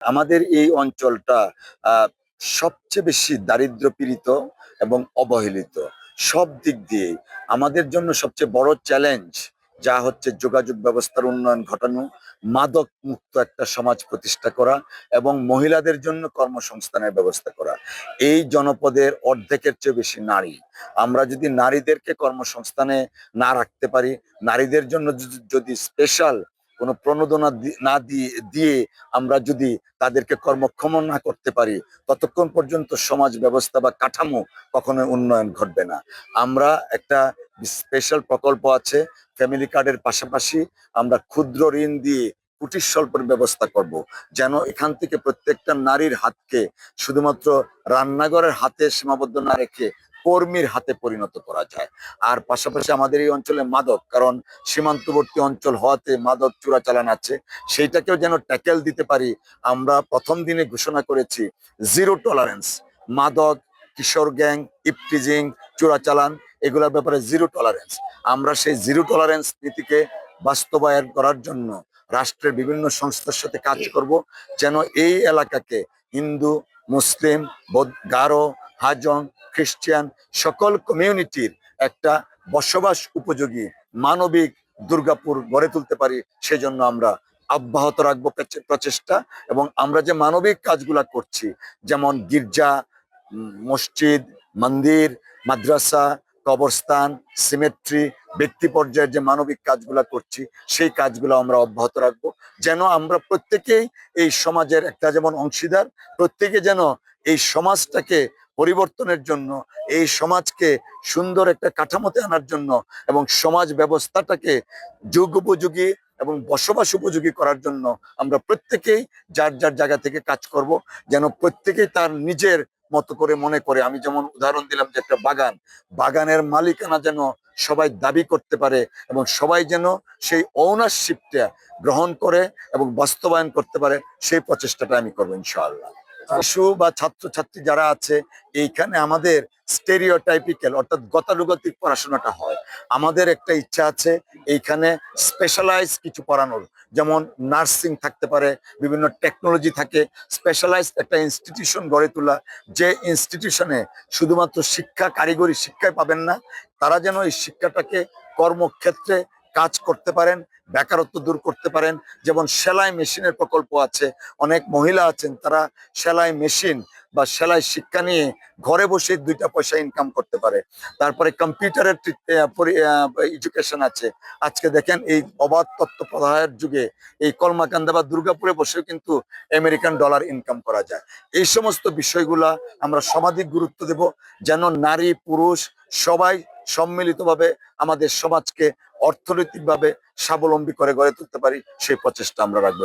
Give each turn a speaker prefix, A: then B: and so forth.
A: আমাদের এই অঞ্চলটা আহ, সবচেয়ে বেশি দারিদ্র্যপীড়িত এবং অবহেলিত সব দিক দিয়ে। আমাদের জন্য সবচেয়ে বড় চ্যালেঞ্জ যা হচ্ছে যোগাযোগ ব্যবস্থার উন্নয়ন ঘটানো, মাদক মুক্ত একটা সমাজ প্রতিষ্ঠা করা এবং মহিলাদের জন্য কর্মসংস্থানের ব্যবস্থা করা। এই জনপদের অর্ধেকের চেয়ে বেশি নারী। আমরা যদি নারীদেরকে কর্মসংস্থানে না রাখতে পারি, নারীদের জন্য যদি স্পেশাল কোনো প্রণোদনা না দিয়ে আমরা যদি তাদেরকে কর্মক্ষম না করতে পারি, ততক্ষণ পর্যন্ত সমাজ ব্যবস্থা বা কাঠামো কখনো উন্নয়ন ঘটবে না। আমরা একটা স্পেশাল প্রকল্প আছে, ফ্যামিলি কার্ডের পাশাপাশি আমরা ক্ষুদ্র ঋণ দিয়ে কুটির শিল্পের ব্যবস্থা করব, যেন এখান থেকে প্রত্যেকটা নারীর হাতকে শুধুমাত্র রান্নাঘরের হাতে সীমাবদ্ধ না রেখে কর্মীর হাতে পরিণত করা যায়। আর পাশাপাশি আমাদের এই অঞ্চলে মাদক, কারণ সীমান্তবর্তী অঞ্চল হওয়াতে মাদক চোরাচালান আছে, সেইটাকেও যেন ট্যাকেল দিতে পারি। আমরা প্রথম দিনে ঘোষণা করেছি জিরো টলারেন্স। মাদক, কিশোর গ্যাং, ইপটিজিং, চোরাচালান, এগুলোর ব্যাপারে জিরো টলারেন্স। আমরা সেই জিরো টলারেন্স নীতিকে বাস্তবায়ন করার জন্য রাষ্ট্রের বিভিন্ন সংস্থার সাথে কাজ করব, যেন এই এলাকাকে হিন্দু, মুসলিম, গারো, হাজং, খ্রিস্টান সকল কমিউনিটির একটা বসবাস উপযোগী মানবিক দুর্গাপুর গড়ে তুলতে পারি। সেজন্য আমরা অব্যাহত রাখবো প্রচেষ্টা। এবং আমরা যে মানবিক কাজগুলা করছি, যেমন গির্জা, মসজিদ, মন্দির, মাদ্রাসা, কবরস্থান, সিমেট্রি, ব্যক্তি পর্যায়ের যে মানবিক কাজগুলা করছি, সেই কাজগুলো আমরা অব্যাহত রাখবো, যেন আমরা প্রত্যেকেই এই সমাজের একটা যেমন অংশীদার, প্রত্যেকে যেন এই সমাজটাকে পরিবর্তনের জন্য, এই সমাজকে সুন্দর একটা কাঠামোতে আনার জন্য এবং সমাজ ব্যবস্থাটাকে যুগ উপযোগী এবং বসবাস উপযোগী করার জন্য আমরা প্রত্যেকেই যার যার জায়গা থেকে কাজ করব, যেন প্রত্যেকেই তার নিজের মতো করে মনে করে। আমি যেমন উদাহরণ দিলাম যে একটা বাগানের মালিকানা যেন সবাই দাবি করতে পারে এবং সবাই যেন সেই ওনারশিপটা গ্রহণ করে এবং বাস্তবায়ন করতে পারে, সেই প্রচেষ্টাটা আমি করবো ইনশাআল্লাহ। শিশু বা ছাত্রছাত্রী যারা আছে, এইখানে আমাদের স্টেরিওটাইপিক্যাল অর্থাৎ গতানুগতিক পড়াশোনাটা হয়। আমাদের একটা ইচ্ছা আছে এইখানে স্পেশালাইজ কিছু পড়ানোর, যেমন নার্সিং থাকতে পারে, বিভিন্ন টেকনোলজি থাকে, স্পেশালাইজ একটা ইনস্টিটিউশন গড়ে তোলা, যে ইনস্টিটিউশনে শুধুমাত্র শিক্ষা, কারিগরি শিক্ষায় পাবেন না, তারা যেন এই শিক্ষাটাকে কর্মক্ষেত্রে কাজ করতে পারেন, বেকারত্ব দূর করতে পারেন। যেমন সেলাই মেশিনের প্রকল্প আছে, অনেক মহিলা আছেন তারা সেলাই মেশিন বা সেলাই শিক্ষা নিয়ে ঘরে বসে 2টা পয়সা ইনকাম করতে পারে। তারপরে কম্পিউটারের এডুকেশন আছে। আজকে দেখেন এই অবাধ তথ্য প্রবাহের যুগে এই কলমাকান্দা বা দুর্গাপুরে বসেও কিন্তু আমেরিকান ডলার ইনকাম করা যায়। এই সমস্ত বিষয়গুলা আমরা সমাধিক গুরুত্ব দেব, যেন নারী পুরুষ সবাই সম্মিলিতভাবে আমাদের সমাজকে অর্থনৈতিকভাবে স্বাবলম্বী করে গড়ে তুলতে পারি, সেই প্রচেষ্টা আমরা রাখবো।